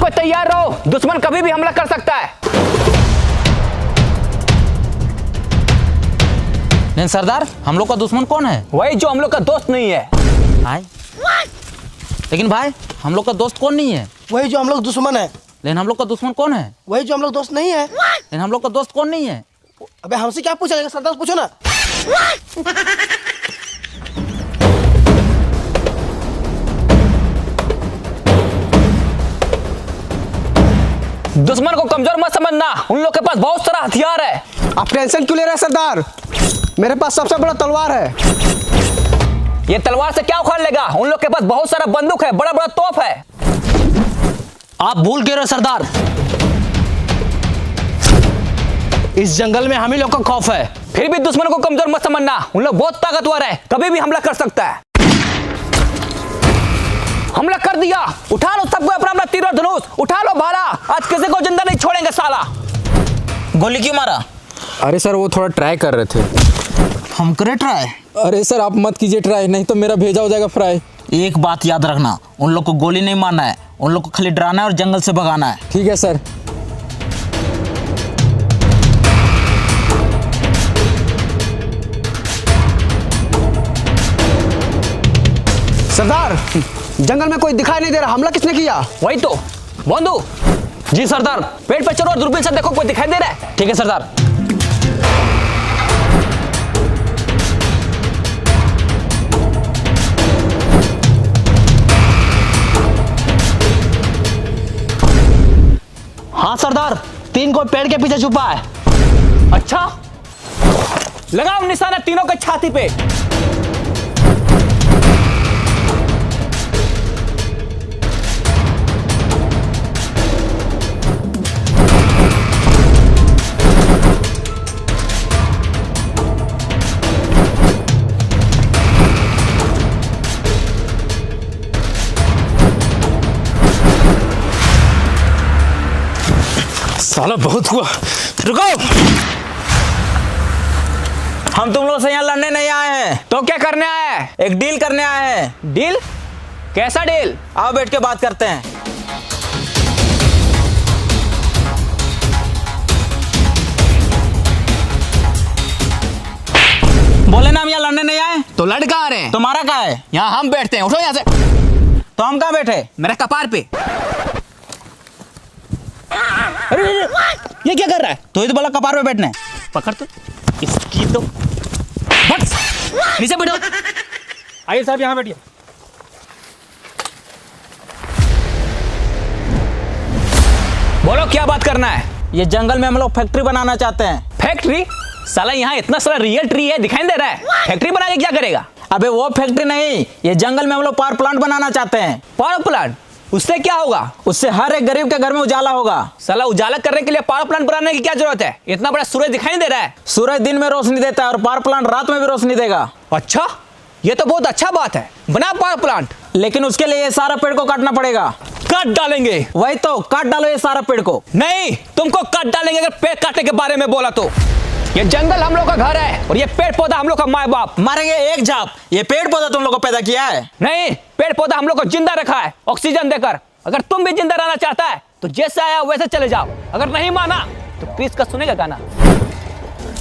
कोई तैयार रहो, दुश्मन कभी भी हमला कर सकता है। नहीं सरदार, हम लोग का दुश्मन कौन है? वही जो हम लोग का दोस्त नहीं है। भाई लेकिन भाई हम लोग का दोस्त कौन नहीं है? वही जो हम लोग दुश्मन है। लेकिन हम लोग का दुश्मन कौन है? वही जो हम लोग दोस्त नहीं है। लेकिन हम लोग का दोस्त कौन नहीं है? अबे हमसे क्या पूछा जाएगा, सरदार से पूछो ना। दुश्मन को कमजोर मत समझना, उन लोग के पास बहुत सारा हथियार है। आप टेंशन क्यों ले रहे हैं सरदार? मेरे पास सबसे बड़ा तलवार है। ये तलवार से क्या उखाड़ लेगा? उन लोग के पास बहुत सारा बंदूक है, बड़ा बड़ा तोप है। आप भूल गए रहे सरदार, इस जंगल में हम ही लोग का खौफ है। फिर भी दुश्मन को कमजोर मत समझना, उन लोग बहुत ताकतवर है, कभी भी हमला कर सकता है। हमला कर दिया, उठा लो सबको अपना अपना तीर और धनुष, उठा लो भाला, आज किसी को जिंदा नहीं छोड़ेंगे साला। गोली क्यों मारा? अरे सर वो थोड़ा ट्राई कर रहे थे। हम करे ट्राई? अरे सर आप मत कीजिए ट्राई, नहीं तो मेरा भेजा हो जाएगा फ्राई। एक बात याद रखना, उन लोग को गोली नहीं मारना है, उन लोग को खाली डराना है और जंगल से भगाना है। ठीक है सर। सरदार जंगल में कोई दिखाई नहीं दे रहा, हमला किसने किया? वही तो बंधु जी। सरदार पेड़ पे चढ़ो और दूरबीन से देखो कोई दिखाई दे रहा है। ठीक है सरदार। हाँ सरदार, 3 को पेड़ के पीछे छुपा है। अच्छा, लगाओ निशाना तीनों के छाती पे। साला बहुत हुआ। रुको, हम तुम लोग से यहाँ लड़ने नहीं आए हैं, तो क्या करने आया है? एक डील करने आए हैं। डील? कैसा डील? आओ बैठ के बात करते हैं। बोले ना हम यहाँ लड़ने नहीं आए। तो लड़ कहाँ रहे हैं? तुम्हारा कहाँ है? यहाँ हम बैठते हैं, उठो यहाँ से। तो हम कहाँ बैठे? मेरे कपार पे। अरे ये क्या कर रहा है? तो ही तो बोला कपार पे बैठने। पकड़ तो इसकी तो बस नीचे बैठो। आइए साहब यहाँ बैठिए। बोलो क्या बात करना है? ये जंगल में हम लोग फैक्ट्री बनाना चाहते हैं। फैक्ट्री? साला यहाँ इतना सारा रियल ट्री है, दिखाई दे रहा है। फैक्ट्री बना के क्या करेगा? अबे वो फैक्ट्री नहीं, ये जंगल में हम लोग पावर प्लांट बनाना चाहते हैं। Power plant? उससे क्या होगा? उससे हर एक गरीब के घर में उजाला होगा। साला उजाला करने के लिए पावर प्लांट बनाने की क्या जरूरत है? इतना बड़ा सूरज दिखाई दे रहा है। सूरज दिन में रोशनी देता है और पावर प्लांट रात में भी रोशनी देगा। अच्छा, ये तो बहुत अच्छा बात है, बना पावर प्लांट। लेकिन उसके लिए ये सारा पेड़ को काटना पड़ेगा। काट डालेंगे? वही तो, काट डालो ये सारा पेड़ को। नहीं, तुमको काट डालेंगे अगर पेड़ काटने के बारे में बोला तो। ये जंगल हम लोग का घर है और ये पेड़ पौधा हम लोग का माँ बाप। मारेंगे एक झाप। ये पेड़ पौधा तुम लोग को पैदा किया है? नहीं, पेड़ पौधा हम लोग को जिंदा रखा है ऑक्सीजन देकर। अगर तुम भी जिंदा रहना चाहता है तो जैसे आया वैसे चले जाओ, अगर नहीं माना तो क्रिस का सुनेगा गाना।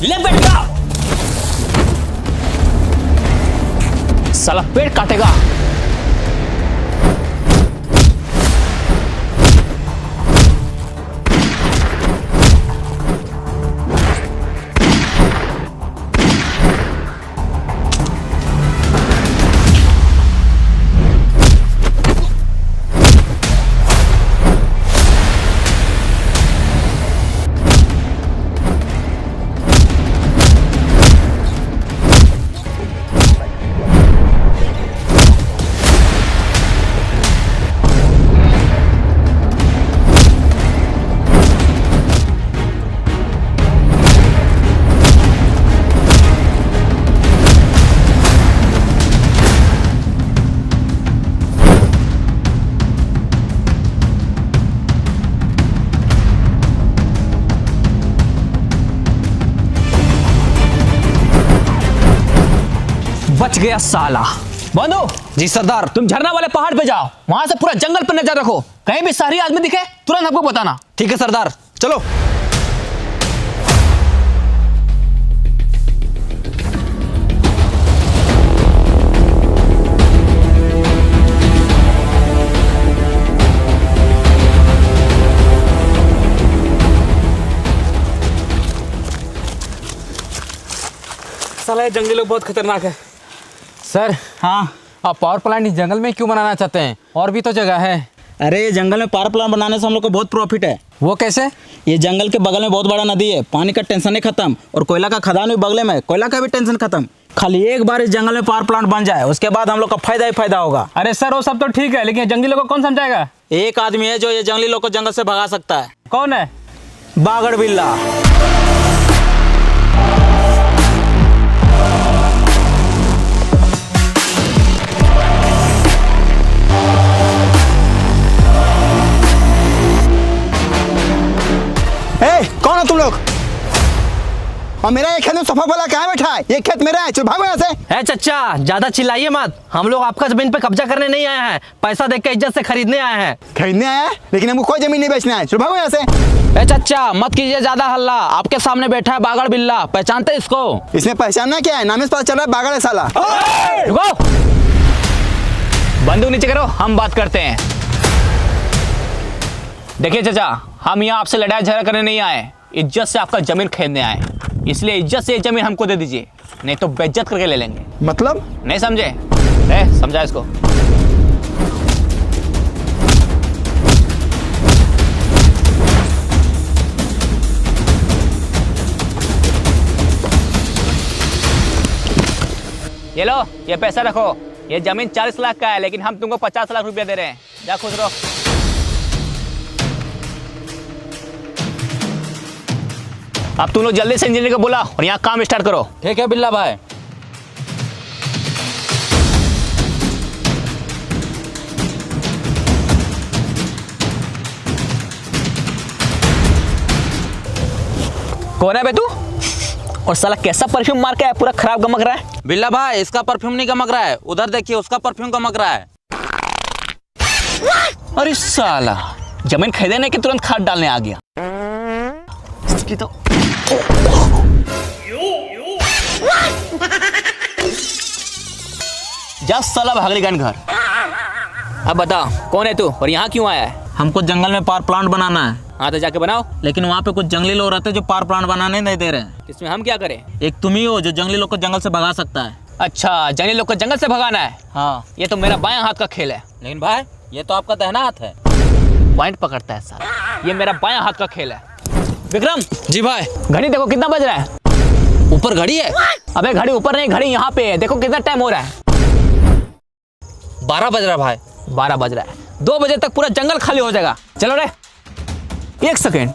ले बेटा, साला पेड़ काटेगा। बच गया साला। बंधु जी सरदार। तुम झरना वाले पहाड़ पे जाओ, वहां से पूरा जंगल पर नजर रखो। कहीं भी शहरी आदमी दिखे तुरंत हमको बताना। ठीक है सरदार, चलो। साला ये जंगली लोग बहुत खतरनाक है। सर, हाँ, आप पावर प्लांट इस जंगल में क्यों बनाना चाहते हैं? और भी तो जगह है। अरे ये जंगल में पावर प्लांट बनाने से हम लोग को बहुत प्रॉफिट है। वो कैसे? ये जंगल के बगल में बहुत बड़ा नदी है, पानी का टेंशन ही खत्म, और कोयला का खदान भी बगल में, कोयला का भी टेंशन खत्म। खाली एक बार इस जंगल में पावर प्लांट बन जाए, उसके बाद हम लोग का फायदा ही फायदा होगा। अरे सर, वो सब तो ठीक है, लेकिन जंगली लोग को कौन समझाएगा? एक आदमी है जो ये जंगली लोग को जंगल से भगा सकता है। कौन है? बागड़ बिल्ला। कौन हो तुम लोग? और मेरा ये खेत में सोफा वाला कहाँ बैठा है? ये खेत मेरा है, चलो भागो यहाँ से। चाचा ज्यादा चिल्लाइए मत, हम लोग आपका जमीन पे कब्जा करने नहीं आए हैं, पैसा देख के इज्जत से खरीदने आए हैं। खरीदने आया है, लेकिन हमको कोई जमीन नहीं बेचना है, चलो भागो यहाँ से। चाचा मत कीजिए ज्यादा हल्ला, आपके सामने बैठा है बागड़ बिल्ला, पहचानते इसको? इसमें पहचानना क्या है? नाम से पता चल रहा है बागड़ है साला। रुको, बंदूक नीचे करो, हम बात करते हैं। देखिए चाचा, हम यहाँ आपसे लड़ाई झगड़ा करने नहीं आए, इज्जत से आपका जमीन खरीदने आए, इसलिए इज्जत से ये जमीन हमको दे दीजिए, नहीं तो बेइज्जत करके ले लेंगे। मतलब? नहीं समझे? समझा इसको। ये लो, ये पैसा रखो। ये जमीन 40 लाख का है, लेकिन हम तुमको 50 लाख रुपया दे रहे हैं। जा खुश रहो। अब तुम लोग जल्दी से इंजीनियर को बुला और यहाँ काम स्टार्ट करो। ठीक है बिल्ला भाई। कौन है बे तू? और साला कैसा परफ्यूम मार के है, पूरा खराब गमक रहा है। बिल्ला भाई, इसका परफ्यूम नहीं गमक रहा है, उधर देखिए उसका परफ्यूम गमक रहा है। अरे साला, जमीन खरीदने के तुरंत खाद डालने आ गया। इसकी तो जा साला भागलीगंज घर। अब बता, कौन है तू और यहाँ क्यों आया है? हमको जंगल में पावर प्लांट बनाना है। हाँ तो जाके बनाओ। लेकिन वहाँ पे कुछ जंगली लोग रहते हैं जो पावर प्लांट बनाने नहीं दे रहे हैं। इसमें हम क्या करें? एक तुम ही हो जो जंगली लोग को जंगल से भगा सकता है। अच्छा, जंगली लोग को जंगल से भगाना है। हाँ, ये तो मेरा बायां हाथ का खेल है। लेकिन भाई ये तो आपका दाहिना हाथ है। पॉइंट पकड़ता है साला, ये मेरा बायां हाथ का खेल है। विक्रम जी भाई। घड़ी देखो कितना बज रहा है। ऊपर घड़ी है? अबे घड़ी ऊपर नहीं, घड़ी यहाँ पे है, देखो कितना टाइम हो रहा है। 12 बज रहा भाई। 12 बज रहा है, 2 बजे तक पूरा जंगल खाली हो जाएगा। चलो रे, 1 सेकेंड।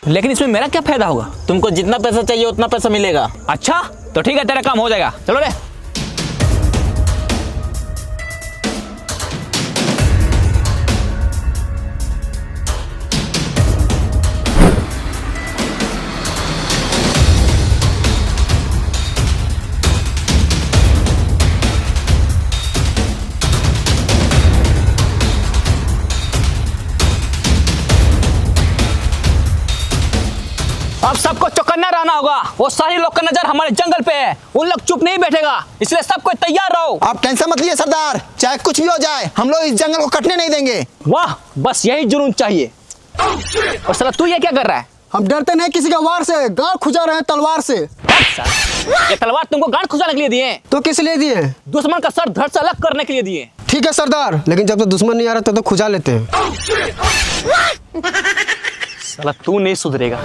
लेकिन इसमें मेरा क्या फायदा होगा? तुमको जितना पैसा चाहिए उतना पैसा मिलेगा। अच्छा तो ठीक है, तेरा काम हो जाएगा। चलो रे। अब सबको चौकन्ना रहना होगा। वो सारे लोग का नजर हमारे जंगल पे है, उन लोग चुप नहीं बैठेगा, इसलिए सबको तैयार रहो। आप टेंशन मत लीजिए सरदार, चाहे कुछ भी हो जाए हम लोग इस जंगल को कटने नहीं देंगे। वाह, बस यही जुनून चाहिए। और साला तू ये क्या कर रहा है? हम डरते नहीं किसी का वार से, गांड खुजा रहे हैं तलवार से। ये तलवार तुमको गांड खुजाने के लिए दिए हैं? तो किस लिए दिए? दुश्मन का सर धड़ से अलग करने के लिए दिए। ठीक है सरदार, लेकिन जब तक दुश्मन नहीं आ रहा तब तो खुजा लेते हैं। साला तू नहीं सुधरेगा।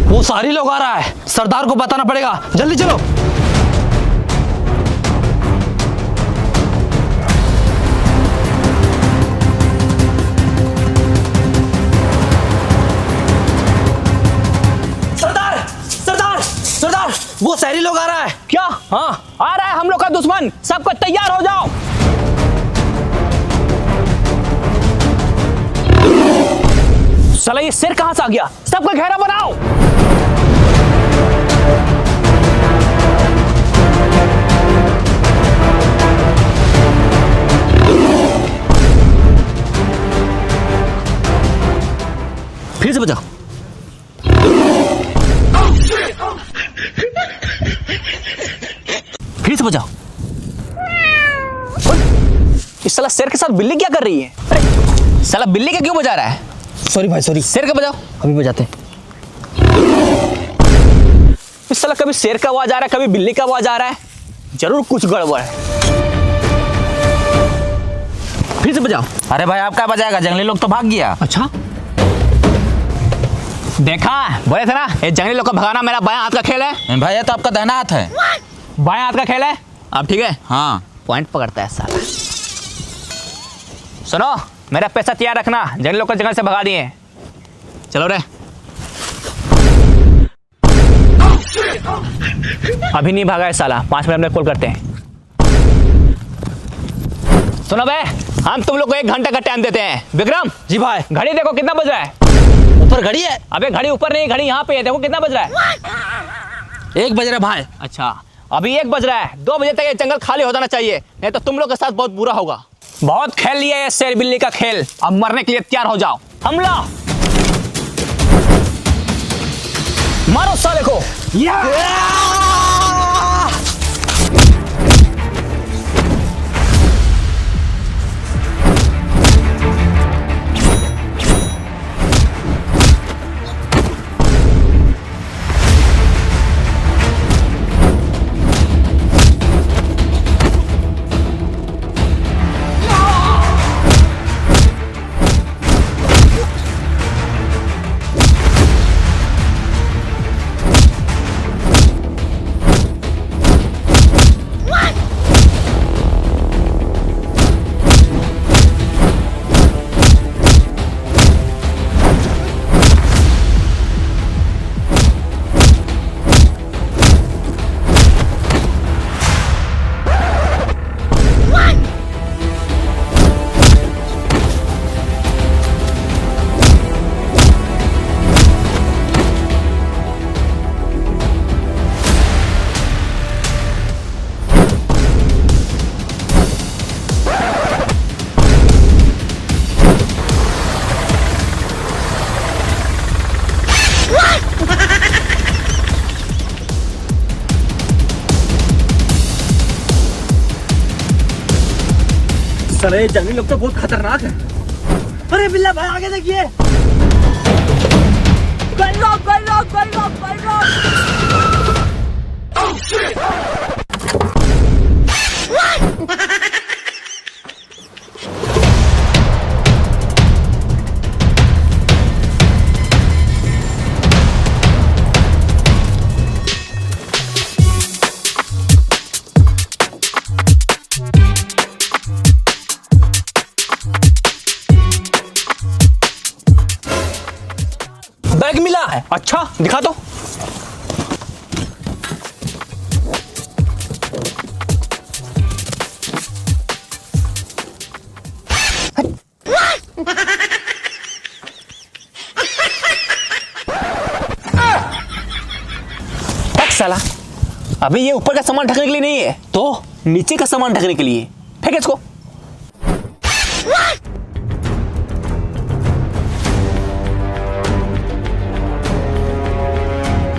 वो सारी लोग आ रहा है, सरदार को बताना पड़ेगा, जल्दी चलो। दुश्मन, सबको तैयार हो जाओ। साला ये शेर कहां से आ गया? सबको घेरा बनाओ। फिर से बजाओ। फिर से बजाओ। इस साला शेर के साथ बिल्ली क्या कर रही है? अरे साला बिल्ली का क्यों बजा रहा है? सॉरी भाई सॉरी। शेर का बजाओ। अभी बजाते हैं। इस साला कभी शेर का आवाज आ रहा है, कभी बिल्ली का आवाज आ रहा है। जरूर कुछ गड़बड़ है। फिर से बजाओ। अरे भाई आप क्या बजाएगा, जंगली लोग तो भाग गया। अच्छा देखा, बोले थे ना ये जंगली लोग को भगाना मेरा बायां हाथ का खेल है। भाई ये तो आपका दाहिना हाथ है। बायां हाथ का खेल है। अब ठीक है, हाँ पॉइंट पकड़ता है साला। सुनो, मेरा पैसा तैयार रखना, जंगली लोग को जंगल से भगा दिए। चलो रे। अभी नहीं भागा है साला, 5 मिनट में कॉल करते हैं। सुनो बे, हम तुम लोग को 1 घंटे का टाइम देते हैं। विक्रम जी भाई। घड़ी देखो कितना बज रहा है। ऊपर घड़ी है। अबे घड़ी ऊपर नहीं, घड़ी यहाँ पे है, देखो कितना बज रहा है। 1 बज रहा भाई। अच्छा अभी 1 बज रहा है। 2 बजे तक ये जंगल खाली हो जाना चाहिए, नहीं तो तुम लोग के साथ बहुत बुरा होगा। बहुत खेल लिया ये शेर बिल्ली का खेल, अब मरने के लिए तैयार हो जाओ। हमला मारो साले को। साले जंगली लोग तो बहुत खतरनाक है। अरे बिल्ला भाई आगे देखिए। बैग मिला है। अच्छा दिखा दो। साला अभी ये ऊपर का सामान ढकने के लिए नहीं है, तो नीचे का सामान ढकने के लिए। फेंक इसको।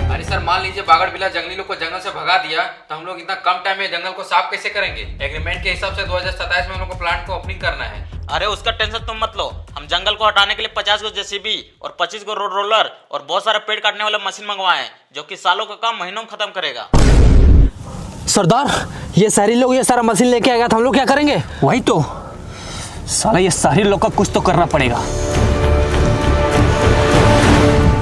अरे सर मान लीजिए बागड़ बिल्ला जंगली लोग को जंगल से भगा दिया, तो हम लोग इतना कम टाइम में जंगल को साफ कैसे करेंगे? एग्रीमेंट के हिसाब से 2027 में हम लोग को प्लांट को ओपनिंग करना है। अरे उसका टेंशन तुम मत लो, हम जंगल को हटाने के लिए 50 गो जेसीबी और 25 गो रोड रोलर और बहुत सारे पेड़ काटने वाले मशीन मंगवाए हैं, जो कि सालों का काम महीनों में खत्म करेगा। सरदार ये शहरी लोग ये सारा मशीन लेके आएगा तो हम लोग क्या करेंगे? वही तो साला, ये शहरी लोग का कुछ तो करना पड़ेगा।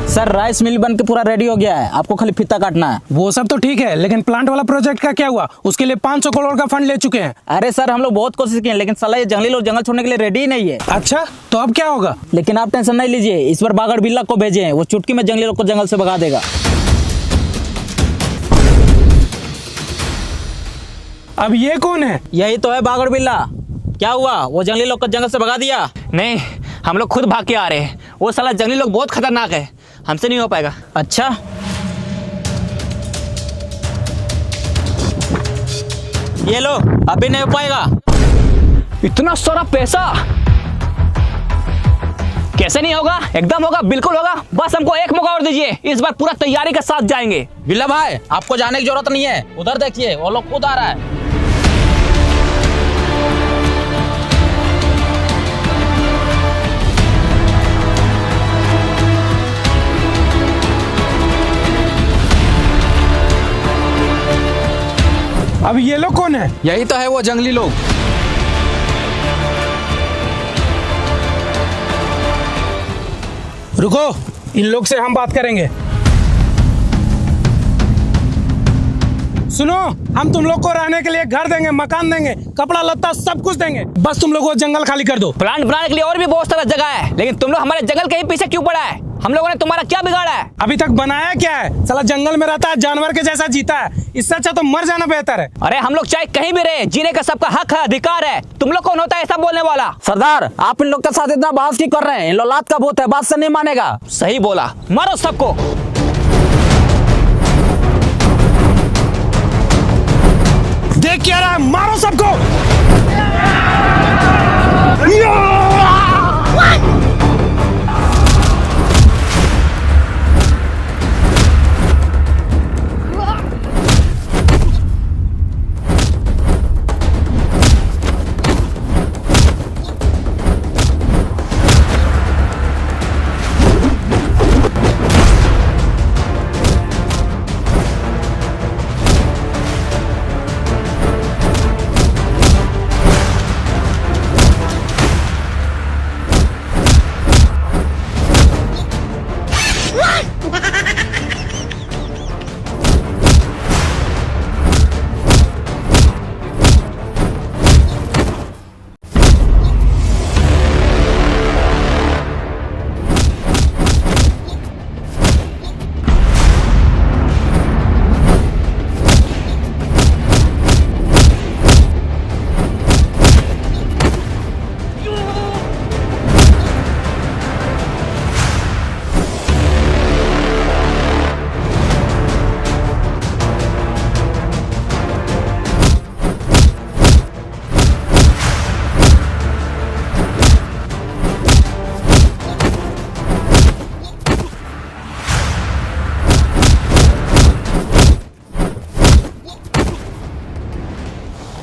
सर राइस मिल बन के पूरा रेडी हो गया है, आपको खाली फीता काटना है। वो सब तो ठीक है, लेकिन प्लांट वाला प्रोजेक्ट का क्या हुआ? उसके लिए 500 करोड़ का फंड ले चुके हैं। अरे सर हम लोग बहुत कोशिश किए, लेकिन साला ये जंगली लोग जंगल छोड़ने के लिए रेडी ही नहीं है। अच्छा तो अब क्या होगा? लेकिन आप टेंशन नहीं लीजिए, इस बार बागड़ बिल्ला को भेजे हैं, वो चुटकी में जंगली लोग को जंगल से भगा देगा। अब ये कौन है? यही तो है बागड़ बिल्ला। क्या हुआ, वो जंगली लोग को जंगल से भगा दिया? नहीं, हम लोग खुद भाग के आ रहे हैं। वो साला जंगली लोग बहुत खतरनाक है, हमसे नहीं हो पाएगा। अच्छा, ये लो, अभी नहीं हो पाएगा। इतना सारा पैसा कैसे नहीं होगा? एकदम होगा, बिल्कुल होगा। बस हमको एक मौका और दीजिए, इस बार पूरा तैयारी के साथ जाएंगे। बिल्ला भाई, आपको जाने की जरूरत नहीं है। उधर देखिए, वो लोग खुद आ रहा है। अब ये लोग कौन है? यही तो है वो जंगली लोग। रुको, इन लोग से हम बात करेंगे। सुनो, हम तुम लोग को रहने के लिए घर देंगे, मकान देंगे, कपड़ा लत्ता सब कुछ देंगे। बस तुम लोग वो जंगल खाली कर दो। प्लांट बनाने के लिए और भी बहुत सारा जगह है, लेकिन तुम लोग हमारे जंगल के ही पीछे क्यों पड़ा है? हम लोगों ने तुम्हारा क्या बिगाड़ा है? अभी तक बनाया क्या है? साला जंगल में रहता है, जानवर के जैसा जीता है। इससे अच्छा तो मर जाना बेहतर है। अरे हम लोग चाहे कहीं भी रहे, जीने का सबका हक है, अधिकार है। तुम लोग कौन होता है ऐसा बोलने वाला? सरदार, आप इन लोग के साथ इतना बहस क्यों कर रहे हैं? इन लोग लात का भूत है, बात से नहीं मानेगा। सही बोला, मारो सबको। देख क्या रहा है, मारो सबको।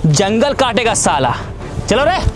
जंगल काटेगा साला। चलो रे।